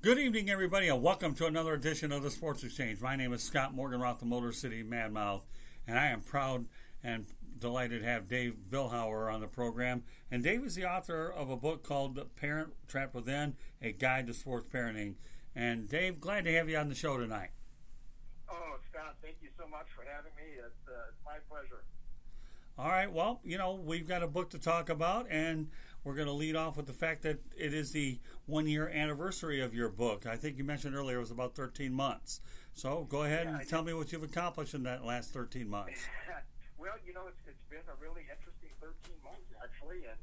Good evening, everybody, and welcome to another edition of the Sports Exchange. My name is Scott Morganroth, the Motor City Madmouth, and I am proud and delighted to have Dave Vilhauer on the program. And Dave is the author of a book called The Parent Trapped Within, A Guide to Sports Parenting. And Dave, glad to have you on the show tonight. Oh, Scott, thank you so much for having me. It's my pleasure. All right, well, we've got a book to talk about, and we're going to lead off with the fact that it is the one-year anniversary of your book. I think you mentioned earlier it was about 13 months. So go ahead and tell me what you've accomplished in that last 13 months. Well, it's been a really interesting 13 months, actually. And,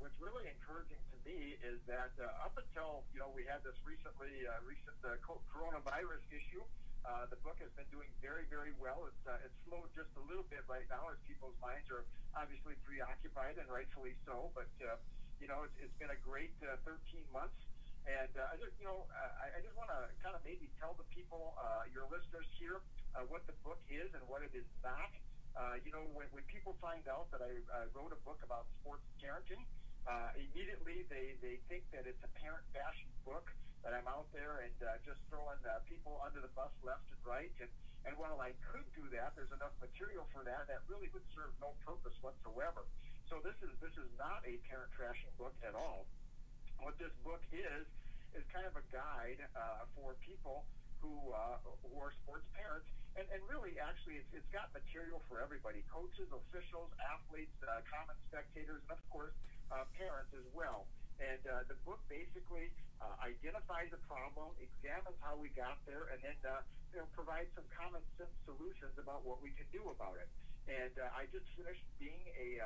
what's really encouraging to me is that up until, we had this recent coronavirus issue, the book has been doing very, very well. It's slowed just a little bit right now as people's minds are obviously preoccupied, and rightfully so. But it's been a great 13 months, and I just want to kind of maybe tell the people, your listeners here, what the book is and what it is not. When people find out that I wrote a book about sports parenting, immediately they think that it's a parent bashing book, that I'm out there and just throwing people under the bus left and right. And while I could do that, there's enough material for that really would serve no purpose whatsoever. So this is not a parent trashing book at all. What this book is kind of a guide for people who are sports parents. And really, actually, it's got material for everybody: coaches, officials, athletes, common spectators, and of course, parents as well. And the book basically identifies the problem, examines how we got there, and then provides some common sense solutions about what we can do about it. And I just finished being a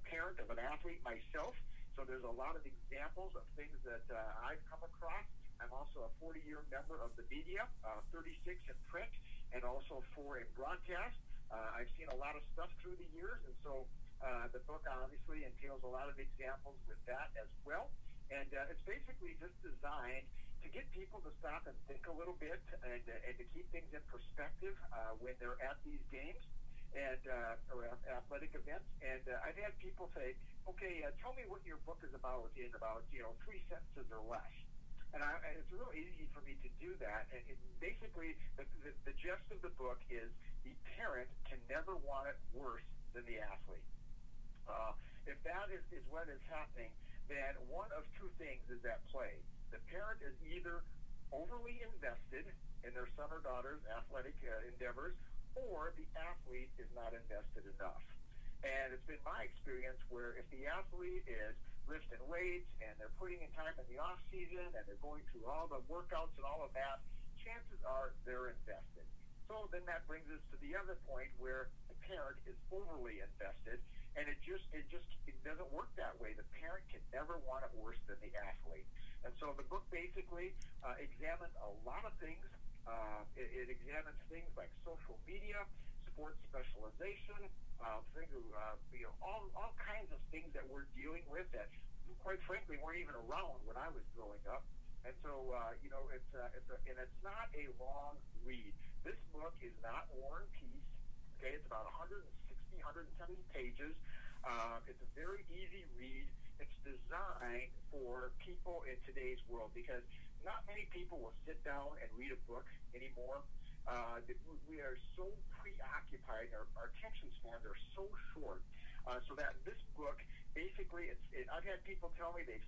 parent of an athlete myself, so there's a lot of examples of things that I've come across. I'm also a 40-year member of the media, 36 in print, and also 4 in broadcast. I've seen a lot of stuff through the years, and so the book obviously entails a lot of examples with that as well. And it's basically just designed to get people to stop and think a little bit and to keep things in perspective when they're at these games and or athletic events. And I've had people say, okay, tell me what your book is about in about 3 sentences or less. And it's real easy for me to do that. And basically, the gist of the book is the parent can never want it worse than the athlete. If that is what is happening, then one of two things is at play. The parent is either overly invested in their son or daughter's athletic endeavors, or the athlete is not invested enough. And it's been my experience where if the athlete is lifting weights and they're putting in time in the off season and they're going through all the workouts and all of that, chances are they're invested. So then that brings us to the other point where the parent is overly invested, and it doesn't work that way. The parent can never want it worse than the athlete. And so the book basically examines a lot of things. It examines things like social media, sports specialization, all kinds of things that we're dealing with that, quite frankly, weren't even around when I was growing up. And so, it's not a long read. This book is not War and Peace. Okay, it's about 170 pages. It's a very easy read. It's designed for people in today's world because not many people will sit down and read a book anymore. We are so preoccupied, our attention spans are so short, so that this book, basically, I've had people tell me they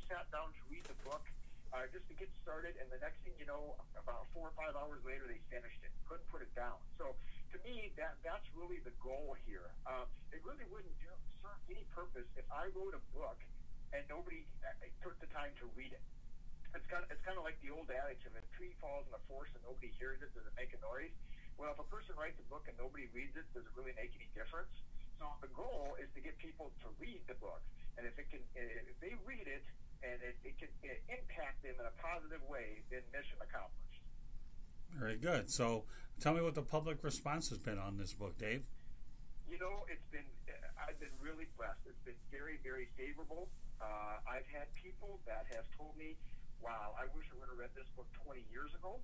sat down to read the book just to get started, and the next thing you know, about 4 or 5 hours later, they finished it, couldn't put it down. So to me, that's really the goal here. It really wouldn't serve any purpose if I wrote a book and nobody took the time to read it. It's kind of like the old adage, if a tree falls in a forest and nobody hears it, does it make a noise? Well, if a person writes a book and nobody reads it, does it really make any difference? So the goal is to get people to read the book, and if they read it and it can impact them in a positive way, then mission accomplished. Very good. So tell me what the public response has been on this book, Dave. I've been really blessed. It's been very, very favorable. I've had people that have told me, wow, I wish I would have read this book 20 years ago.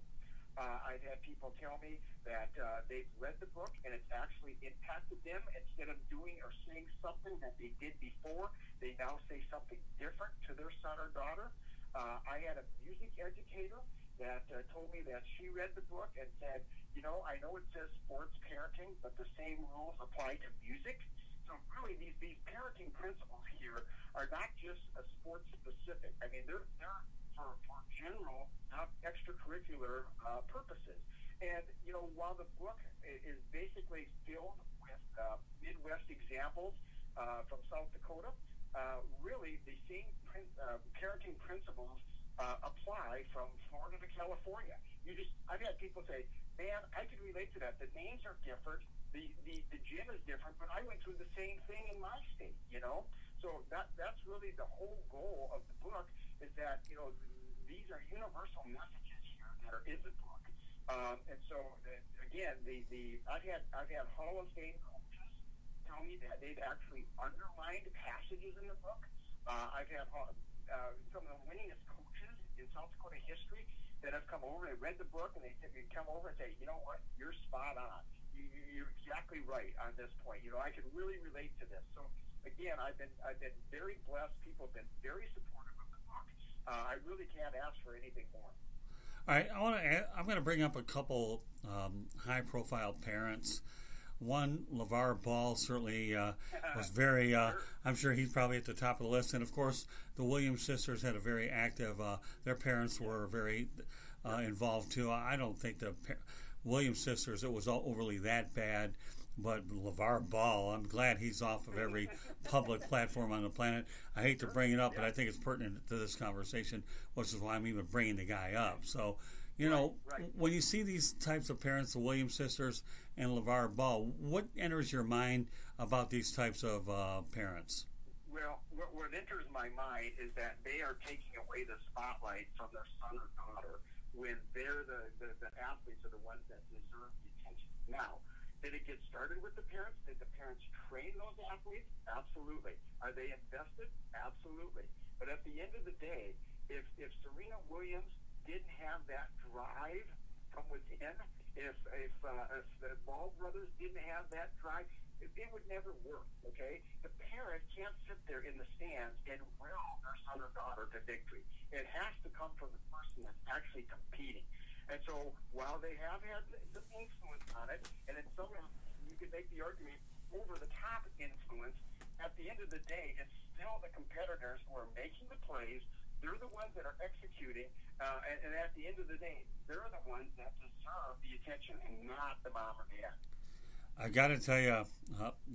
I've had people tell me that they've read the book and it's actually impacted them. Instead of doing or saying something that they did before, they now say something different to their son or daughter. I had a music educator that told me that she read the book and said, I know it says sports parenting, but the same rules apply to music. So really, these parenting principles here are not just sports specific. I mean, they're for general, not extracurricular purposes. And while the book is basically filled with Midwest examples from South Dakota, really the same parenting principles apply from Florida to California. I've had people say, "Man, I can relate to that. The names are different, the gym is different, but I went through the same thing in my state." So that's really the whole goal of the book, is that these are universal messages here that are in the book. And so again, I've had Hall of Fame coaches tell me that they've actually underlined passages in the book. I've had some of the winningest coaches in South Dakota history that have come over and read the book, and they come over and say, "You know what? You're spot on. You're exactly right on this point. I can really relate to this." So again, I've been very blessed. People have been very supportive of the book. I really can't ask for anything more. All right, I'm going to bring up a couple high-profile parents. One, LeVar Ball, certainly was very, I'm sure he's probably at the top of the list. And, of course, the Williams sisters had a very active, their parents were very involved, too. I don't think the Williams sisters, it was overly that bad. But LeVar Ball, I'm glad he's off of every public platform on the planet. I hate to bring it up, but I think it's pertinent to this conversation, which is why I'm even bringing the guy up. So, when you see these types of parents, the Williams sisters and LeVar Ball, what enters your mind about these types of parents? Well, what enters my mind is that they are taking away the spotlight from their son or daughter when they're the athletes are the ones that deserve the attention. Now, did it get started with the parents? Did the parents train those athletes? Absolutely. Are they invested? Absolutely. But at the end of the day, if Serena Williams didn't have that drive from within, if the Ball brothers didn't have that drive, it would never work, okay? The parent can't sit there in the stands and will their son or daughter to victory. It has to come from the person that's actually competing. And so while they have had some influence on it, and in some you could make the argument over-the-top influence, at the end of the day, it's still the competitors who are making the plays. They're the ones that are executing, and at the end of the day, they're the ones that deserve the attention and not the mom or dad. I got to tell you,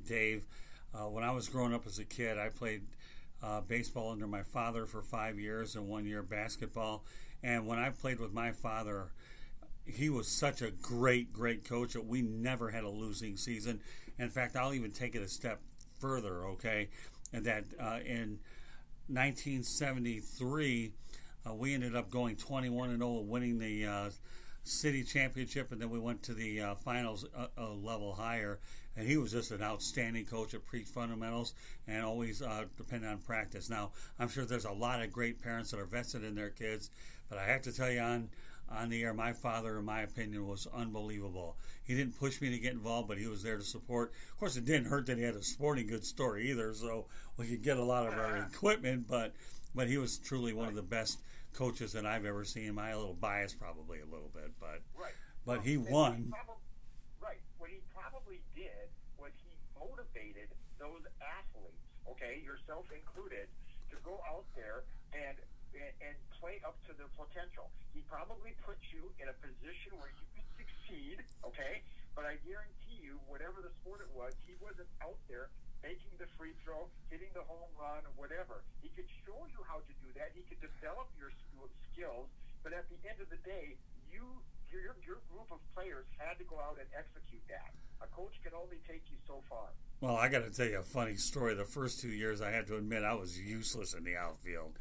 Dave, when I was growing up as a kid, I played baseball under my father for 5 years and 1 year basketball. And when I played with my father, he was such a great coach that we never had a losing season. In fact, I'll even take it a step further, okay? And that in 1973, we ended up going 21-0, winning the city championship, and then we went to the finals a level higher. And he was just an outstanding coach at pre-fundamentals and always depended on practice. Now, I'm sure there's a lot of great parents that are vested in their kids, but I have to tell you on the air, my father, in my opinion, was unbelievable. He didn't push me to get involved, but he was there to support. Of course, it didn't hurt that he had a sporting goods store either, so we could get a lot of our equipment, but he was truly one of the best coaches that I've ever seen. My little bias probably a little bit, but he won. What he probably did was he motivated those athletes, okay, yourself included, to go out there and play up to their potential. He probably put you in a position where you could succeed, okay? But I guarantee you, whatever the sport it was, he wasn't out there making the free throw, hitting the home run, or whatever. He could show you how to do that. He could develop your skills. But at the end of the day, your group of players had to go out and execute that. A coach can only take you so far. Well, I got to tell you a funny story. The first 2 years, I have to admit, I was useless in the outfield.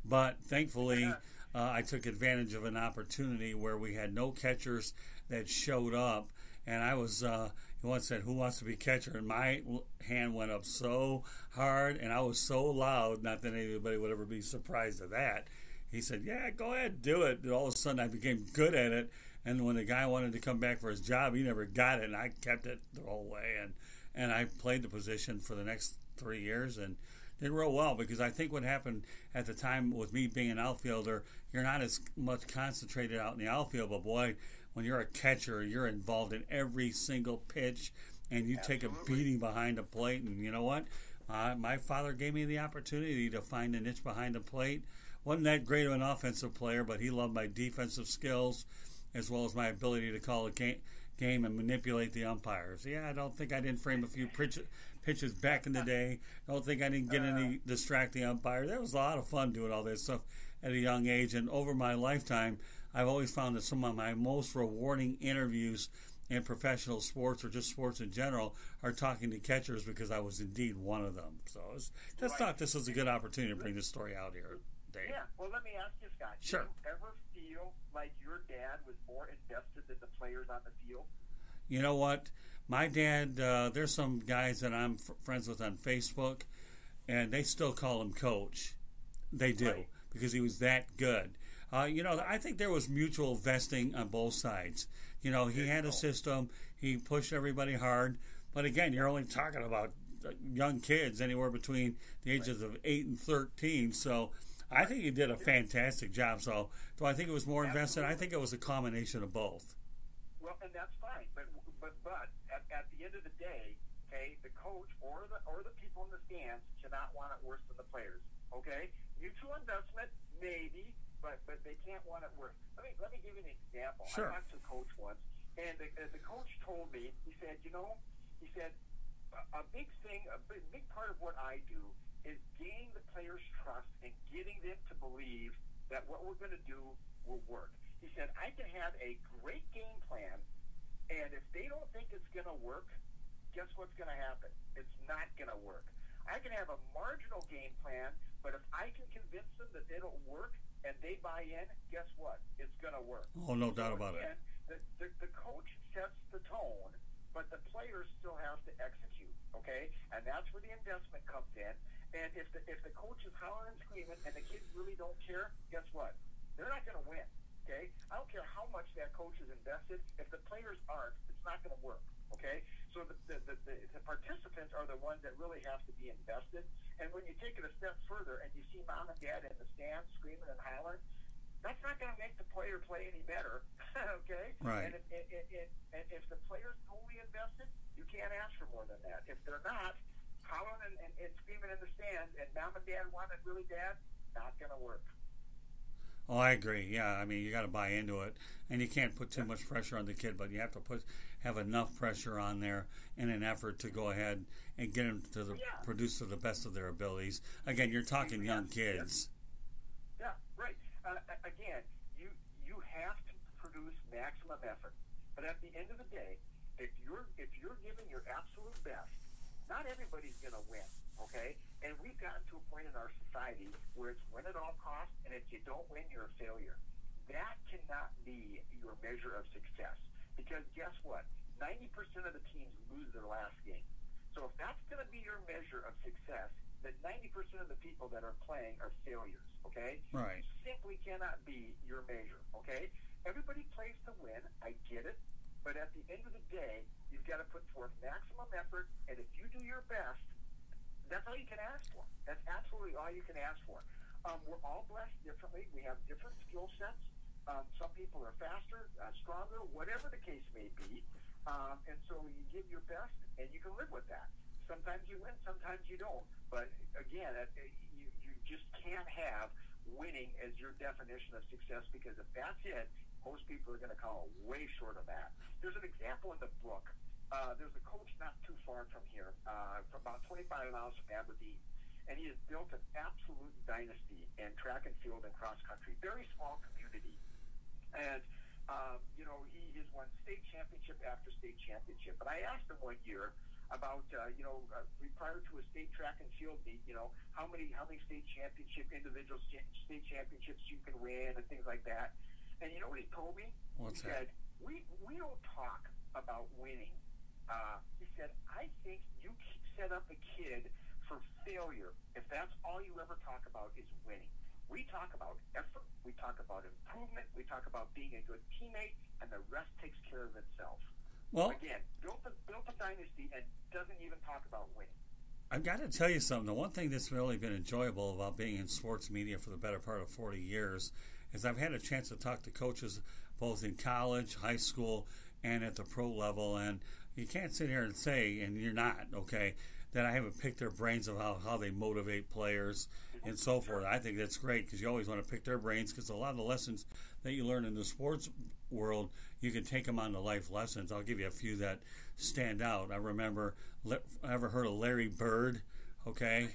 But thankfully, I took advantage of an opportunity where we had no catchers that showed up. And I was, he once said, "Who wants to be catcher?" And my hand went up so hard, and I was so loud, not that anybody would ever be surprised at that. he said, "Yeah, go ahead, do it." And all of a sudden, I became good at it. And when the guy wanted to come back for his job, he never got it, and I kept it the whole way. And I played the position for the next 3 years and did real well, because I think what happened at the time with me being an outfielder, you're not as much concentrated out in the outfield, but boy, when you're a catcher, you're involved in every single pitch, and you take a beating behind the plate. And you know what? My father gave me the opportunity to find a niche behind the plate. Wasn't that great of an offensive player, but he loved my defensive skills as well as my ability to call a game and manipulate the umpires. Yeah, I don't think I didn't frame a few pitches back in the day. I don't think I didn't get any distracting umpires. That was a lot of fun doing all this stuff at a young age. And over my lifetime, I've always found that some of my most rewarding interviews in professional sports, or just sports in general, are talking to catchers, because I was indeed one of them. So I just thought this was a good opportunity to bring this story out here, Dave. Yeah, well, let me ask you, Scott. Sure. Do you ever feel like your dad was more invested than the players on the field? You know what? My dad, there's some guys that I'm friends with on Facebook, and they still call him Coach. They do, right, because he was that good. I think there was mutual vesting on both sides. He had a system. He pushed everybody hard. But again, you're only talking about young kids, anywhere between the ages of 8 and 13. So I think he did a fantastic job. So do I think it was more invested? I think it was a combination of both. Well, and that's fine. But at the end of the day, okay, the coach or the people in the stands should not want it worse than the players. Okay, mutual investment maybe, but they can't want it worse. Let me give you an example. Sure. I talked to a coach once, and the coach told me, he said, a big thing, a big part of what I do is gaining the players' trust and getting them to believe that what we're going to do will work. He said, I can have a great game plan, and if they don't think it's going to work, guess what's going to happen? It's not going to work. I can have a marginal game plan, but if I can convince them that it'll work and they buy in, guess what? It's going to work. Oh, no doubt about it. The coach sets the tone, but the players still have to execute, okay? And that's where the investment comes in. And if the coach is hollering and screaming and the kids really don't care, guess what? They're not going to win, okay? I don't care how much that coach is invested. If the players aren't, it's not going to work, okay? So the participants are the ones that really have to be invested. And when you take it a step further and you see mom and dad in the stands screaming and hollering, that's not going to make the player play any better, okay? Right. And if the player's totally invested, you can't ask for more than that. If they're not hollering and screaming in the stands and mom and dad want it really bad, not going to work. Oh, I agree. Yeah, you got to buy into it, and you can't put too much pressure on the kid, but you have to have enough pressure on there in an effort to go ahead and get them to produce to the best of their abilities. Again, you're talking young kids. Yeah, right. Again, you have to produce maximum effort, but at the end of the day, if you're giving your absolute best, not everybody's going to win. Okay, and we've gotten to a point in our society where it's win at all costs, and if you don't win, you're a failure. That cannot be your measure of success, because guess what? 90% of the teams lose their last game. So if that's going to be your measure of success, then 90% of the people that are playing are failures. Okay, right? It simply cannot be your measure. Okay, everybody plays to win. I get it, but at the end of the day, you've got to put forth maximum effort, and if you do your best, that's all you can ask for. That's absolutely all you can ask for. We're all blessed differently. We have different skill sets. Some people are faster, stronger, whatever the case may be. And so you give your best, and you can live with that. Sometimes you win, sometimes you don't. But again, you just can't have winning as your definition of success, because if that's it, most people are going to come way short of that. There's an example in the book. There's a coach not too far from here, from about 25 miles from Aberdeen, and he has built an absolute dynasty in track and field and cross country. Very small community, and he has won state championship after state championship. But I asked him one year about prior to a state track and field meet, how many individual state championships you can win and things like that. And you know what he told me? What's he that? said, we don't talk about winning. He said, I think you set up a kid for failure if that's all you ever talk about is winning. We talk about effort, we talk about improvement, we talk about being a good teammate, and the rest takes care of itself. Well, again, built a dynasty and doesn't even talk about winning. I've got to tell you something. The one thing that's really been enjoyable about being in sports media for the better part of 40 years is I've had a chance to talk to coaches both in college, high school, and at the pro level. And you can't sit here and say, and you're not, okay, that I haven't picked their brains of how they motivate players and so forth. I think that's great because you always want to pick their brains because a lot of the lessons that you learn in the sports world, you can take them on to life lessons. I'll give you a few that stand out. I remember, ever heard of Larry Bird? Okay.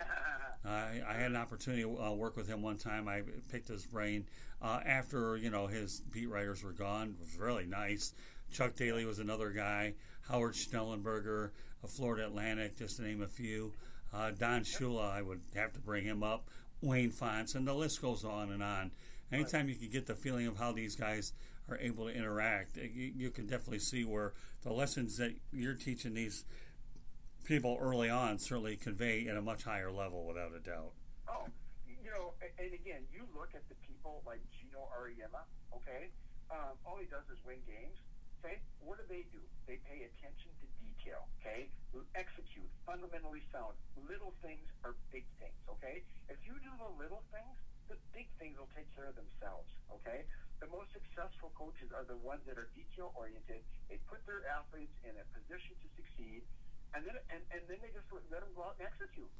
I had an opportunity to work with him one time. I picked his brain after, his beat writers were gone. It was really nice. Chuck Daly was another guy. Howard Schnellenberger, Florida Atlantic, just to name a few. Don Shula, I would have to bring him up. Wayne Fonts, and the list goes on and on. Anytime you can get the feeling of how these guys are able to interact, you can definitely see where the lessons that you're teaching these people early on certainly convey at a much higher level, without a doubt. Oh, and again, you look at the people like Gino Ariema, okay? All he does is win games, okay? What do? They pay attention to detail, okay? Execute, fundamentally sound. Little things are big things, okay? If you do the little things, the big things will take care of themselves, okay? The most successful coaches are the ones that are detail-oriented. They put their athletes in a position to succeed, and then they just let them go out and execute,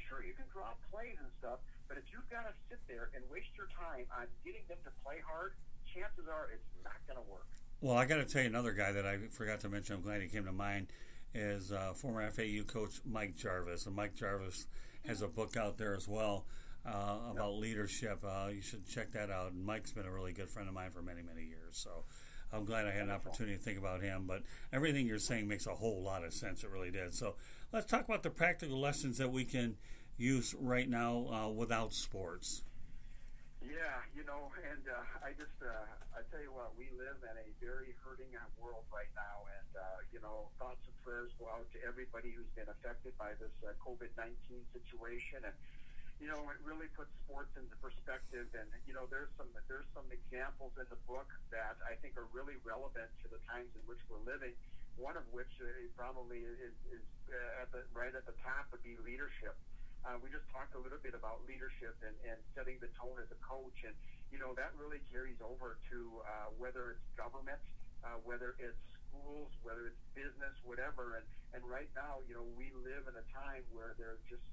Sure, you can draw plays and stuff, but if you've got to sit there and waste your time on getting them to play hard, chances are it's not going to work. Well, I got to tell you another guy that I forgot to mention, I'm glad he came to mind, is former FAU coach Mike Jarvis. And Mike Jarvis has a book out there as well about leadership. You should check that out. And Mike's been a really good friend of mine for many, many years. So I'm glad I had an opportunity to think about him. But everything you're saying makes a whole lot of sense. It really did. So let's talk about the practical lessons that we can use right now without sports. Yeah, and I tell you what, we live in a very hurting world right now, and, thoughts and prayers go out to everybody who's been affected by this COVID-19 situation, and, it really puts sports into perspective, and, there's some examples in the book that I think are really relevant to the times in which we're living, one of which probably is right at the top would be leadership. We just talked a little bit about leadership and setting the tone as a coach, and that really carries over to whether it's government, whether it's schools, whether it's business, whatever. And right now, we live in a time where there's just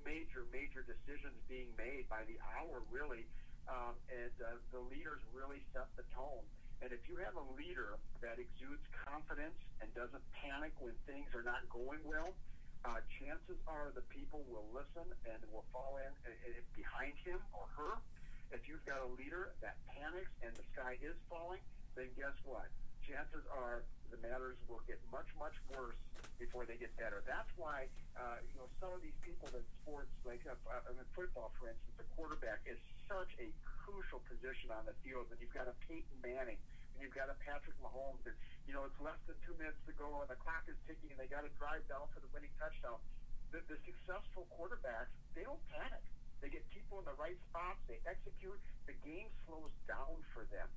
major decisions being made by the hour, really, and the leaders really set the tone. And if you have a leader that exudes confidence and doesn't panic when things are not going well, chances are the people will listen and will fall in behind him or her. If you've got a leader that panics and the sky is falling, then guess what? Chances are the matters will get much, much worse before they get better. That's why, some of these people in sports, like in football, for instance, the quarterback is such a crucial position on the field. When you've got a Peyton Manning, and you've got a Patrick Mahomes, and, it's less than 2 minutes to go, and the clock is ticking, and they got to drive down for the winning touchdown. The successful quarterbacks, they don't panic. They get people in the right spots. They execute. The game slows down for them,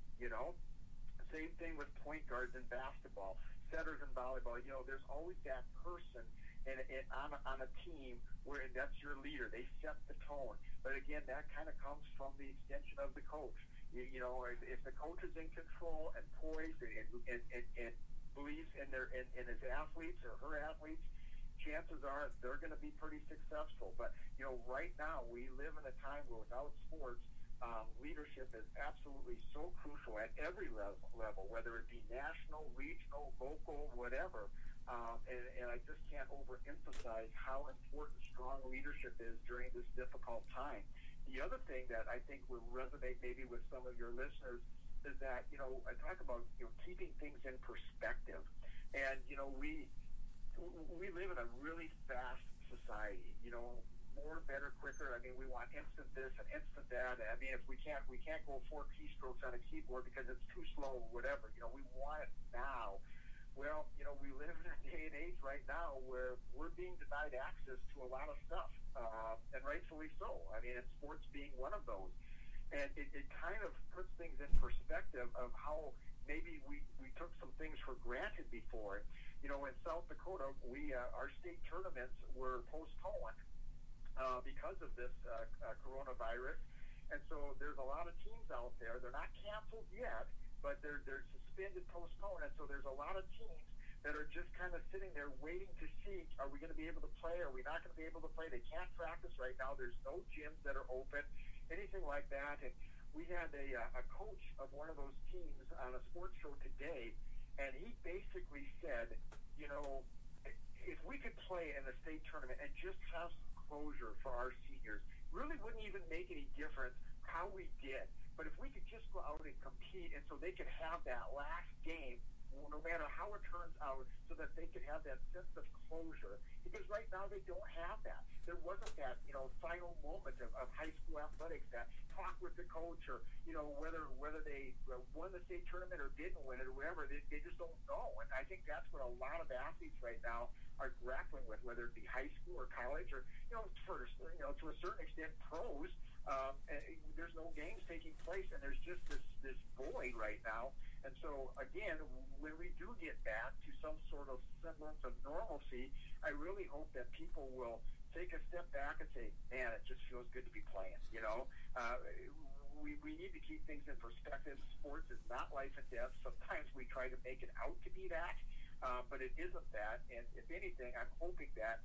Same thing with point guards in basketball, setters in volleyball. There's always that person on a team where that's your leader. They set the tone. But again, that kind of comes from the extension of the coach. If the coach is in control and poised and believes in his athletes or her athletes, chances are they're going to be pretty successful. But right now we live in a time where without sports, leadership is absolutely so crucial at every level, whether it be national, regional, local, whatever. And I just can't overemphasize how important strong leadership is during this difficult time. The other thing that I think will resonate maybe with some of your listeners is that, I talk about, keeping things in perspective. And, we live in a really fast society, more, better, quicker. I mean, we want instant this and instant that. I mean, if we can't go 4 keystrokes on a keyboard because it's too slow or whatever, we want it now. Well, we live in a day and age right now where we're being denied access to a lot of stuff, and rightfully so. I mean, and sports being one of those. And it kind of puts things in perspective of how maybe we took some things for granted before. In South Dakota, our state tournaments were postponed because of this coronavirus. And so there's a lot of teams out there. They're not canceled yet, but they're suspended, postponed. And so there's a lot of teams that are just kind of sitting there waiting to see, are we going to be able to play? Are we not going to be able to play? They can't practice right now. There's no gyms that are open, anything like that. And we had a coach of one of those teams on a sports show today, and he basically said, if we could play in the state tournament and just have some closure for our seniors, really wouldn't even make any difference how we did. But if we could just go out and compete, and so they could have that last game, no matter how it turns out, so that they could have that sense of closure. Because right now they don't have that. There wasn't that, final moment of high school athletics, that talk with the coach, or, whether they won the state tournament or didn't win it or whatever. They just don't know. And I think that's what a lot of athletes right now are grappling with, whether it be high school or college or, to a certain extent, pros. There's no games taking place, and there's just this void right now. And so, again, when we do get back to some sort of semblance of normalcy, I really hope that people will take a step back and say, man, it just feels good to be playing, We need to keep things in perspective. Sports is not life and death. Sometimes we try to make it out to be that, but it isn't that. And if anything, I'm hoping that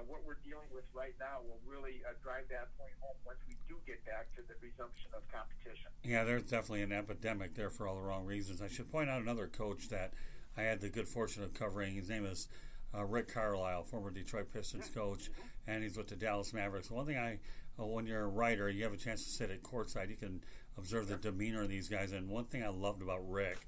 what we're dealing with right now will really drive that point home once we do get back to the resumption of competition. Yeah, there's definitely an epidemic there for all the wrong reasons. I should point out another coach that I had the good fortune of covering. His name is Rick Carlisle, former Detroit Pistons coach, and he's with the Dallas Mavericks. One thing when you're a writer, you have a chance to sit at courtside. You can observe the demeanor of these guys. And one thing I loved about Rick,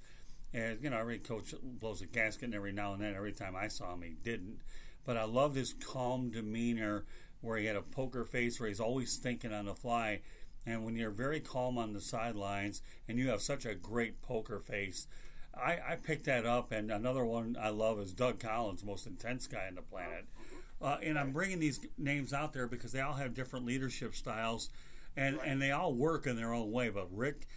and every coach blows a gasket every now and then. Every time I saw him, he didn't. But I loved his calm demeanor, where he had a poker face, where he's always thinking on the fly. And when you're very calm on the sidelines and you have such a great poker face, I picked that up. And another one I love is Doug Collins, most intense guy on the planet. And I'm bringing these names out there because they all have different leadership styles, and they all work in their own way. But Rick,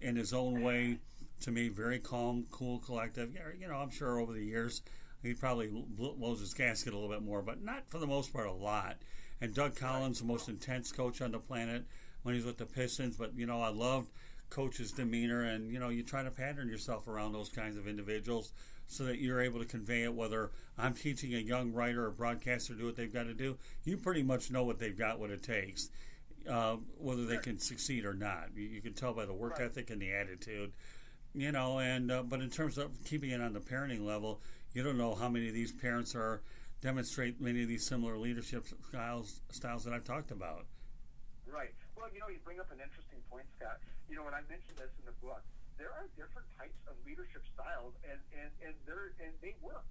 in his own way, to me, very calm, cool, collective. I'm sure over the years he probably blows his gasket a little bit more, but not for the most part a lot. And Doug Collins, the most intense coach on the planet when he's with the Pistons. But, I loved Coach's demeanor, and, you try to pattern yourself around those kinds of individuals so that you're able to convey it. Whether I'm teaching a young writer or broadcaster to do what they've got to do, you pretty much know what they've got, what it takes, whether they can succeed or not. You can tell by the work ethic and the attitude, but in terms of keeping it on the parenting level, you don't know how many of these parents demonstrate many of these similar leadership styles that I've talked about. Right. Well, you bring up an interesting point, Scott. When I mentioned this in the book, there are different types of leadership styles, and they work.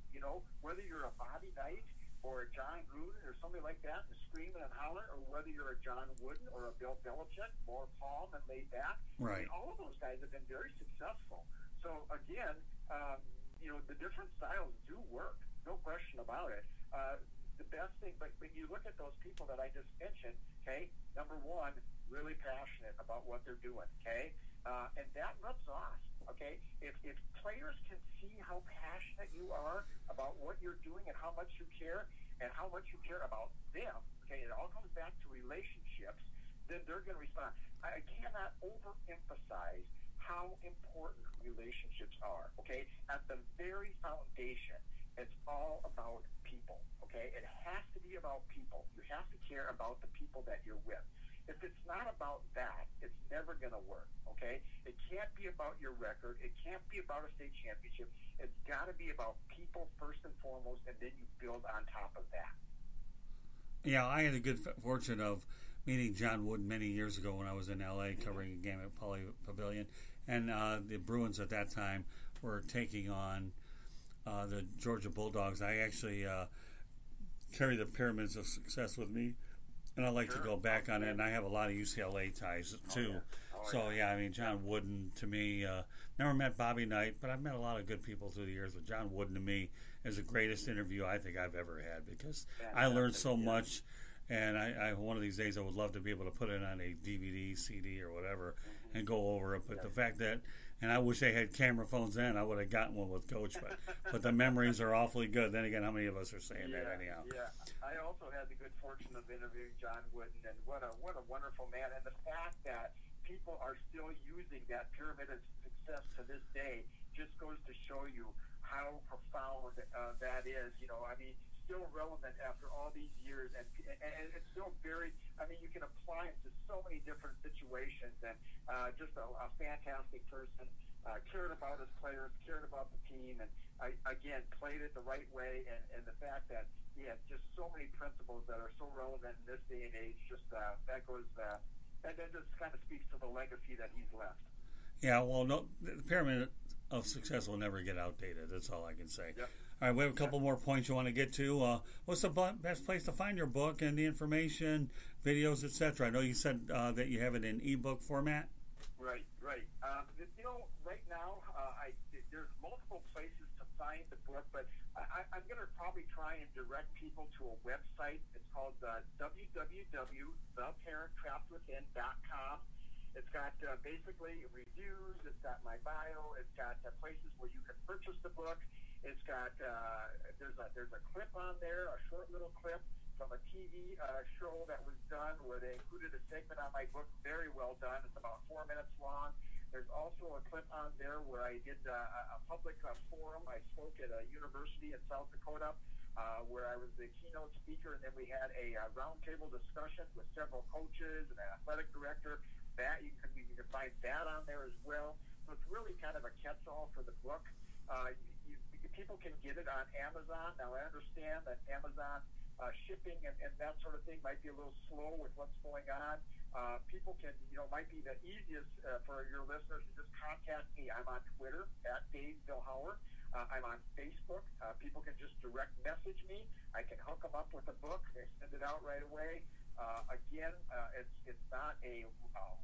Whether you're a Bobby Knight or a John Gruden or somebody like that, and screaming and hollering, or whether you're a John Wooden or a Bill Belichick, more calm and laid back. Right. All of those guys have been very successful. So again, the different styles do work, no question about it. The best thing, but when you look at those people that I just mentioned, okay, number one, really passionate about what they're doing, okay, and that rubs off, okay. If players can see how passionate you are about what you're doing and how much you care and how much you care about them, okay, it all comes back to relationships, then they're going to respond. I cannot overemphasize how important relationships are, okay. At the very foundation, it's all about people, okay? It has to be about people. You have to care about the people that you're with. If it's not about that, it's never going to work, okay? It can't be about your record. It can't be about a state championship. It's got to be about people first and foremost, and then you build on top of that. Yeah, I had the good fortune of meeting John Wooden many years ago when I was in L.A. covering a game at Poly Pavilion, and the Bruins at that time were taking on the Georgia Bulldogs. I actually carry the Pyramids of Success with me And I like to Sure. go back on it, and I have a lot of UCLA ties too. So yeah, I mean John Wooden to me. Never met Bobby Knight, but I've met a lot of good people through the years. But John Wooden to me is the greatest interview I think I've ever had because I learned so much. And I one of these days I would love to be able to put it on a DVD, CD, or whatever, and go over it. But the fact that, and I wish they had camera phones then, I would have gotten one with Coach. But the memories are awfully good. Then again, how many of us are saying that anyhow? Yeah, I also had the good fortune of interviewing John Wooden, and what a wonderful man. And the fact that people are still using that pyramid of success to this day just goes to show you how profound that is. You know, I mean, still relevant after all these years, and it's still very. I mean, you can apply it to so many different situations, and just a fantastic person. Cared about his players, cared about the team, and again played it the right way. And the fact that he had just so many principles that are so relevant in this day and age, just that goes. That just kind of speaks to the legacy that he's left. Yeah, well, no, the pyramid of success will never get outdated. That's all I can say. Yep. All right, we have a couple more points you want to get to. What's the best place to find your book and the information, videos, etc.? I know you said that you have it in ebook format. Right. You know, right now, there's multiple places to find the book, but I'm going to probably try and direct people to a website. It's called www.theparenttrappedwithin.com. It's got basically reviews. It's got my bio. It's got places where you can purchase the book. It's got there's a clip on there, a short little clip from a TV show that was done where they included a segment on my book. Very well done. It's about 4 minutes long. There's also a clip on there where I did a public forum. I spoke at a university in South Dakota where I was the keynote speaker, and then we had a roundtable discussion with several coaches and an athletic director. That you can find that on there as well. So it's really kind of a catch-all for the book. People can get it on Amazon. Now I understand that Amazon shipping and that sort of thing might be a little slow with what's going on. People can, might be the easiest for your listeners to just contact me. I'm on Twitter at Dave Vilhauer. I'm on Facebook. People can just direct message me. I can hook them up with a book. They send it out right away. Again, it's not a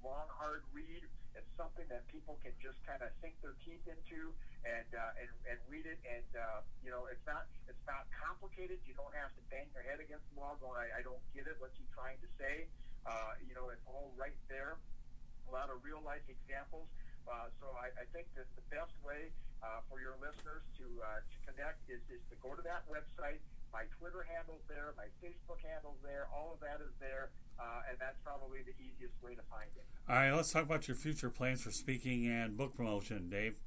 long, hard read. It's something that people can just kind of sink their teeth into and read it. And it's not complicated. You don't have to bang your head against the wall going, I don't get it. What's he trying to say? It's all right there. A lot of real life examples. So I think that the best way for your listeners to connect is to go to that website. My Twitter handle's there, my Facebook handle's there, all of that is there, and that's probably the easiest way to find it. All right, let's talk about your future plans for speaking and book promotion, Dave.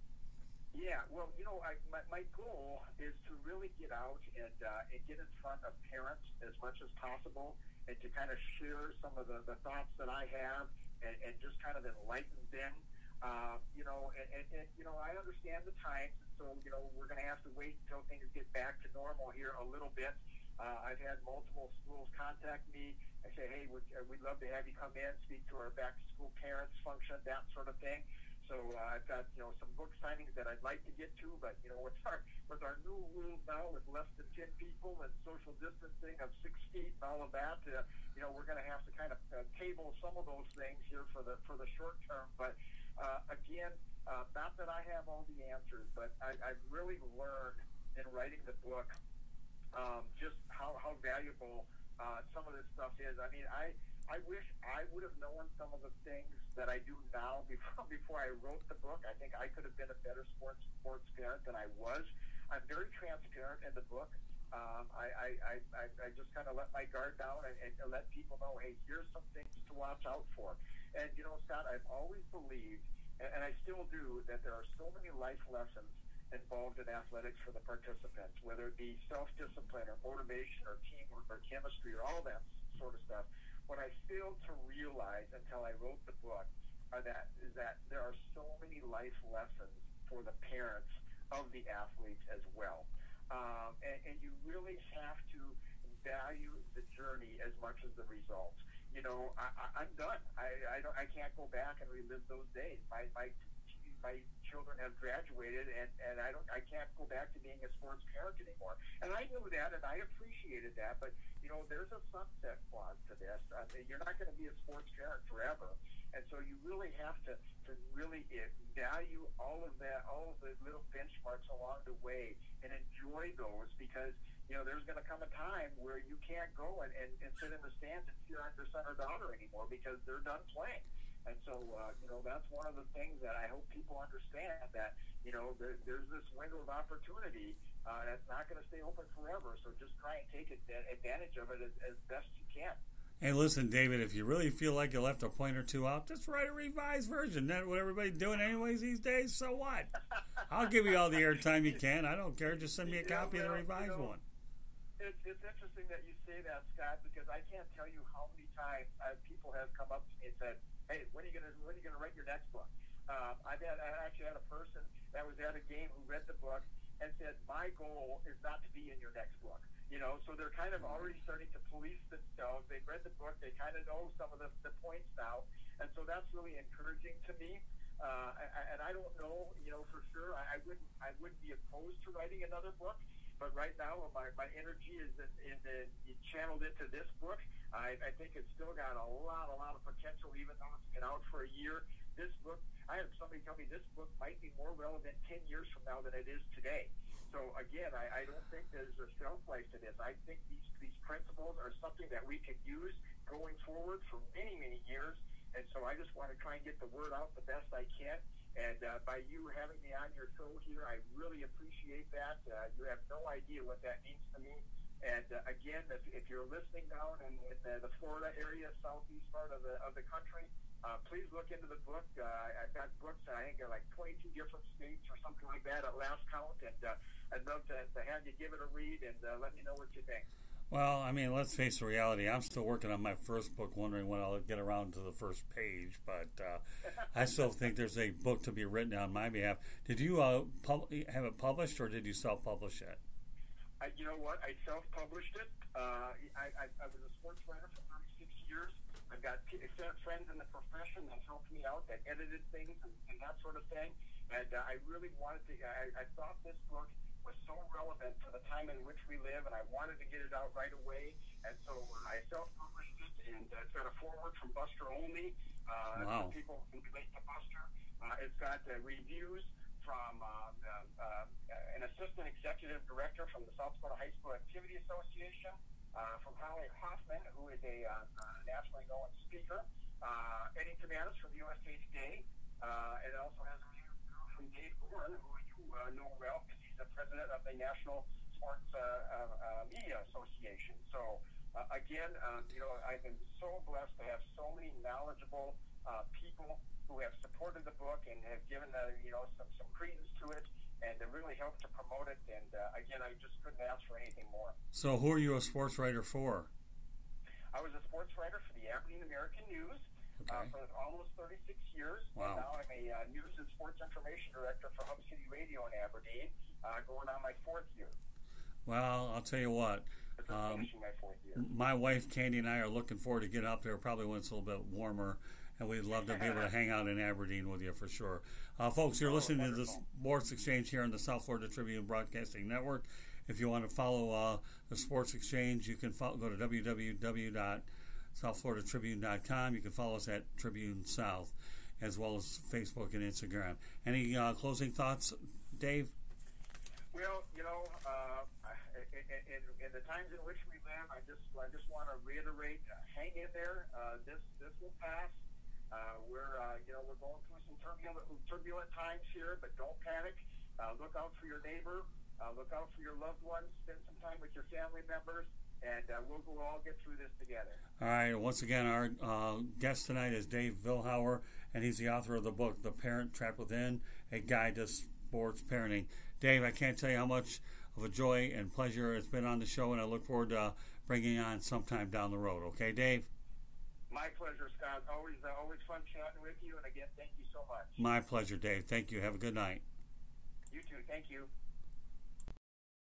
Yeah, well, my goal is to really get out and get in front of parents as much as possible and to kind of share some of the thoughts that I have and just kind of enlighten them. I understand the times, so we're going to have to wait until things get back to normal here a little bit. I've had multiple schools contact me and say, hey, we'd love to have you come in, speak to our back-to-school parents function, that sort of thing. So I've got some book signings that I'd like to get to, but with our new rules now, with less than 10 people and social distancing of 6 feet and all of that, we're going to have to kind of table some of those things here for the short term. But again, not that I have all the answers, but I've really learned in writing the book just how valuable some of this stuff is. I mean, I wish I would have known some of the things that I do now before I wrote the book. I think I could have been a better sports parent than I was. I'm very transparent in the book. I just kind of let my guard down and let people know, hey, here's some things to watch out for. And, Scott, I've always believed, and I still do, that there are so many life lessons involved in athletics for the participants, whether it be self-discipline or motivation or teamwork or chemistry or all that sort of stuff. What I failed to realize until I wrote the book is that there are so many life lessons for the parents of the athletes as well. And you really have to value the journey as much as the results. I'm done. I can't go back and relive those days. My my children have graduated, and I can't go back to being a sports parent anymore. And I knew that, and I appreciated that. But there's a sunset clause to this. You're not going to be a sports parent forever, and so you really have to really value all of that, all of the little benchmarks along the way, and enjoy those, because there's going to come a time where you can't go and sit in the stands and cheer on your son or daughter anymore because they're done playing. And so, that's one of the things that I hope people understand, that, there's this window of opportunity that's not going to stay open forever. So just try and take advantage of it as best you can. Hey, listen, David, if you really feel like you left a point or two out, just write a revised version. That's what everybody's doing anyways these days, so what? I'll give you all the airtime you can. I don't care. Just send me a copy of the revised one. It's interesting that you say that, Scott, because I can't tell you how many times people have come up to me and said, "Hey, when are you gonna write your next book?" I actually had a person that was at a game who read the book and said, "My goal is not to be in your next book." So they're kind of already starting to police themselves. They've read the book. They kind of know some of the points now, and so that's really encouraging to me. And I don't know, for sure. I wouldn't be opposed to writing another book. But right now, my energy is channeled into this book. I think it's still got a lot of potential, even though it's been out for a year. This book, I had somebody tell me this book might be more relevant 10 years from now than it is today. So again, I don't think there's a shelf life to this. I think these principles are something that we can use going forward for many, many years. And so I just want to try and get the word out the best I can. And by you having me on your show here, I really appreciate that. You have no idea what that means to me. And again, if you're listening down in the Florida area, southeast part of the country, please look into the book. I've got books, I think, in like 22 different states or something like that at last count. And I'd love to have you give it a read and let me know what you think. Well, I mean, let's face the reality. I'm still working on my first book, wondering when I'll get around to the first page. But I still think there's a book to be written on my behalf. Did you have it published, or did you self-publish it? You know what? I self-published it. I was a sports writer for 36 years. I've got friends in the profession that helped me out, that edited things and that sort of thing. And I really wanted to. I thought this book was so relevant for the time in which we live, and I wanted to get it out right away. And so I self-published it, and it's got a foreword from Buster Olney. Wow. People who relate to Buster. It's got reviews from an assistant executive director from the South Florida High School Activity Association, from Holly Hoffman, who is a nationally known speaker, Eddie Tamanis from USA Today. It also has a review from Dave Vilhauer, who you know well, because he's the president of the National Sports Media Association. So, again, I've been so blessed to have so many knowledgeable people who have supported the book and have given some credence to it and really helped to promote it. And again, I just couldn't ask for anything more. So, who are you a sports writer for? I was a sports writer for the Aberdeen American News for almost 36 years. Wow. And now I'm a news and sports information director for Hub City Radio in Aberdeen, going on my 4th year. Well, I'll tell you what. Finishing my 4th year. My wife, Candy, and I are looking forward to getting up there probably when it's a little bit warmer, and we'd love to be able to hang out in Aberdeen with you for sure. Folks, you're listening to the Sports Exchange here on the South Florida Tribune Broadcasting Network. If you want to follow the Sports Exchange, you can go to www.southfloridatribune.com. You can follow us at Tribune South, as well as Facebook and Instagram. Any closing thoughts, Dave? Well, in the times in which we live, I just want to reiterate: hang in there. This will pass. We're going through some turbulent times here, but don't panic. Look out for your neighbor. Look out for your loved ones. Spend some time with your family members, and we'll all get through this together. All right. Once again, our guest tonight is Dave Vilhauer, and he's the author of the book, The Parent Trapped Within, A Guide to Sports Parenting. Dave, I can't tell you how much of a joy and pleasure it's been on the show, and I look forward to bringing you on sometime down the road. Okay, Dave? My pleasure, Scott. Always fun chatting with you, and again, thank you so much. My pleasure, Dave. Thank you. Have a good night. You too. Thank you.